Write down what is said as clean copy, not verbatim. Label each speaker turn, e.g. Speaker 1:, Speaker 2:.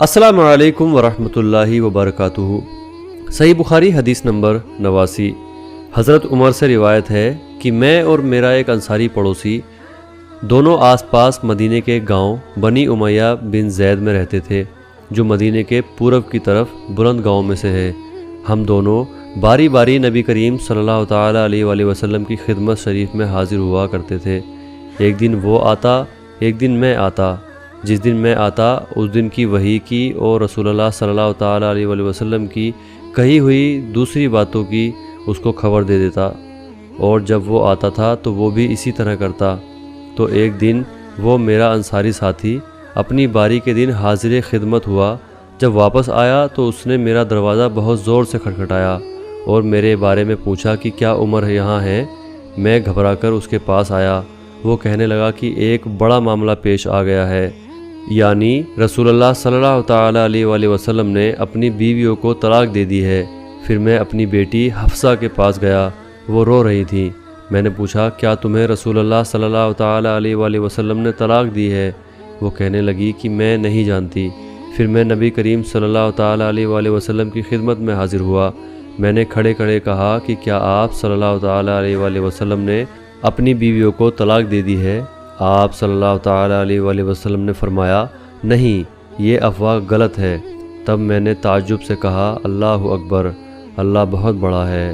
Speaker 1: السلام علیکم ورحمۃ اللہ وبرکاتہ۔ صحیح بخاری حدیث نمبر 89۔ حضرت عمر سے روایت ہے کہ میں اور میرا ایک انصاری پڑوسی دونوں آس پاس مدینے کے گاؤں بنی امیہ بن زید میں رہتے تھے، جو مدینے کے پورب کی طرف بلند گاؤں میں سے ہے۔ ہم دونوں باری باری نبی کریم صلی اللہ تعالیٰ علیہ وآلہ وسلم کی خدمت شریف میں حاضر ہوا کرتے تھے۔ ایک دن وہ آتا، ایک دن میں آتا۔ جس دن میں آتا اس دن کی وحی کی اور رسول اللہ صلی اللہ تعالیٰ علیہ وآلہ وسلم کی کہی ہوئی دوسری باتوں کی اس کو خبر دے دیتا، اور جب وہ آتا تھا تو وہ بھی اسی طرح کرتا۔ تو ایک دن وہ میرا انصاری ساتھی اپنی باری کے دن حاضر خدمت ہوا۔ جب واپس آیا تو اس نے میرا دروازہ بہت زور سے کھٹکھٹایا اور میرے بارے میں پوچھا کہ کیا عمر یہاں ہے؟ میں گھبرا کر اس کے پاس آیا۔ وہ کہنے لگا کہ ایک بڑا معاملہ پیش آ گیا ہے، یعنی رسول اللہ صلی اللہ تعالیٰ علیہ وآلہ وسلم نے اپنی بیویوں کو طلاق دے دی ہے۔ پھر میں اپنی بیٹی حفصہ کے پاس گیا، وہ رو رہی تھی۔ میں نے پوچھا کیا تمہیں رسول اللہ صلی اللہ تعالیٰ علیہ وآلہ وسلم نے طلاق دی ہے؟ وہ کہنے لگی کہ میں نہیں جانتی۔ پھر میں نبی کریم صلی اللہ تعالیٰ علیہ وآلہ وسلم کی خدمت میں حاضر ہوا۔ میں نے کھڑے کھڑے کہا کہ کیا آپ صلی اللہ تعالیٰ علیہ وآلہ وسلم نے اپنی بیویوں کو طلاق دے دی ہے؟ آپ صلی اللہ تعالیٰ علیہ وآلہ وسلم نے فرمایا نہیں، یہ افواہ غلط ہے۔ تب میں نے تعجب سے کہا اللہ اکبر، اللہ بہت بڑا ہے۔